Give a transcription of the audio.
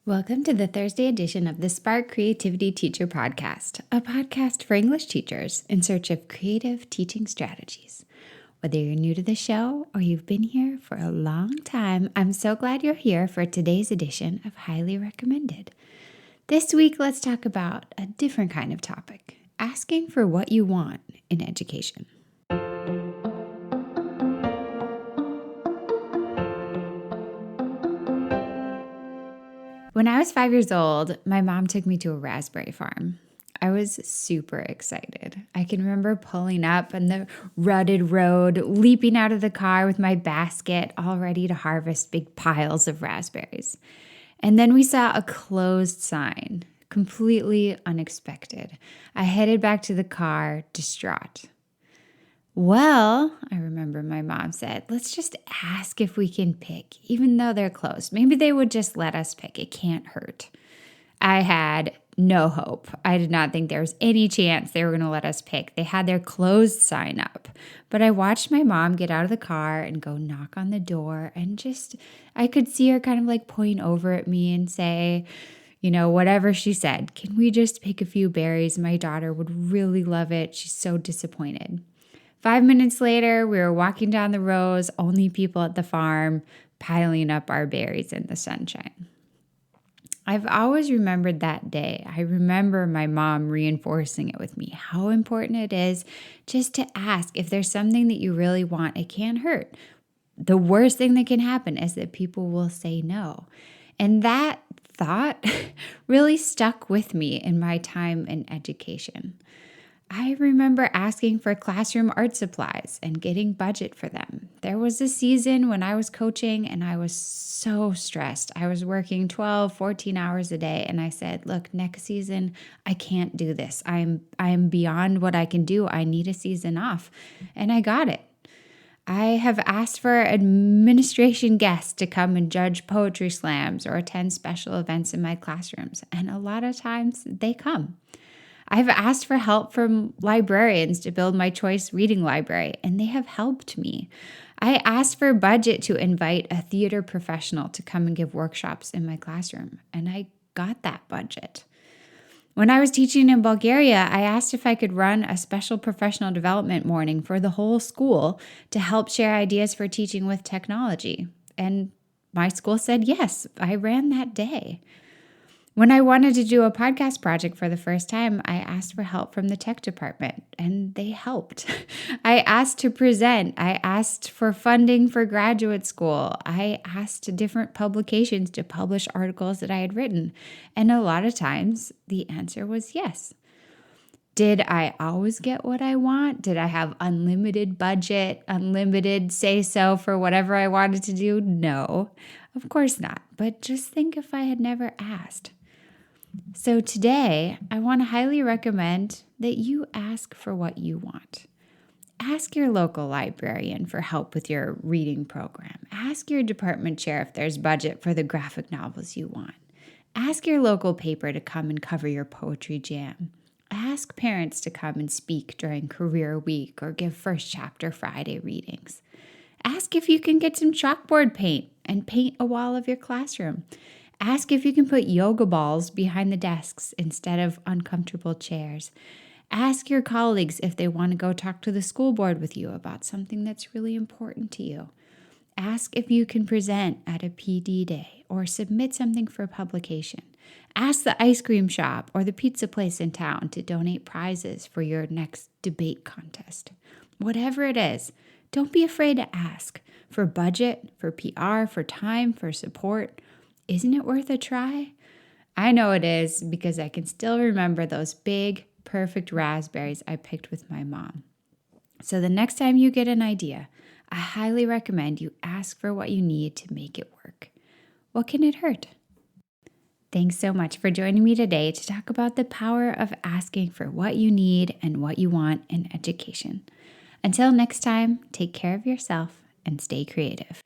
Welcome to the Thursday edition of the Spark Creativity Teacher Podcast, a podcast for English teachers in search of creative teaching strategies. Whether you're new to the show or you've been here for a long time, I'm so glad you're here for today's edition of Highly Recommended. This week, let's talk about a different kind of topic, asking for what you want in education. When I was 5 years old, my mom took me to a raspberry farm. I was super excited. I can remember pulling up on the rutted road, leaping out of the car with my basket, all ready to harvest big piles of raspberries. And then we saw a closed sign, completely unexpected. I headed back to the car, distraught. Well, I remember my mom said, let's just ask if we can pick, even though they're closed. Maybe they would just let us pick. It can't hurt. I had no hope. I did not think there was any chance they were going to let us pick. They had their closed sign up. But I watched my mom get out of the car and go knock on the door, and I could see her kind of like point over at me and say, whatever she said, can we just pick a few berries? My daughter would really love it. She's so disappointed. 5 minutes later, we were walking down the rows, only people at the farm, piling up our berries in the sunshine. I've always remembered that day. I remember my mom reinforcing it with me, how important it is just to ask. If there's something that you really want, it can't hurt. The worst thing that can happen is that people will say no. And that thought really stuck with me in my time in education. I remember asking for classroom art supplies and getting budget for them. There was a season when I was coaching and I was so stressed. I was working 12, 14 hours a day, and I said, look, next season, I can't do this. I'm beyond what I can do. I need a season off. And I got it. I have asked for administration guests to come and judge poetry slams or attend special events in my classrooms. And a lot of times they come. I've asked for help from librarians to build my choice reading library, and they have helped me. I asked for budget to invite a theater professional to come and give workshops in my classroom, and I got that budget. When I was teaching in Bulgaria, I asked if I could run a special professional development morning for the whole school to help share ideas for teaching with technology. And my school said yes. I ran that day. When I wanted to do a podcast project for the first time, I asked for help from the tech department, and they helped. I asked to present. I asked for funding for graduate school. I asked different publications to publish articles that I had written. And a lot of times, the answer was yes. Did I always get what I want? Did I have unlimited budget, unlimited say-so for whatever I wanted to do? No, of course not. But just think if I had never asked. So today, I want to highly recommend that you ask for what you want. Ask your local librarian for help with your reading program. Ask your department chair if there's budget for the graphic novels you want. Ask your local paper to come and cover your poetry jam. Ask parents to come and speak during Career Week or give First Chapter Friday readings. Ask if you can get some chalkboard paint and paint a wall of your classroom. Ask if you can put yoga balls behind the desks instead of uncomfortable chairs. Ask your colleagues if they want to go talk to the school board with you about something that's really important to you. Ask if you can present at a PD day or submit something for publication. Ask the ice cream shop or the pizza place in town to donate prizes for your next debate contest. Whatever it is, don't be afraid to ask for budget, for PR, for time, for support. Isn't it worth a try? I know it is because I can still remember those big, perfect raspberries I picked with my mom. So the next time you get an idea, I highly recommend you ask for what you need to make it work. What can it hurt? Thanks so much for joining me today to talk about the power of asking for what you need and what you want in education. Until next time, take care of yourself and stay creative.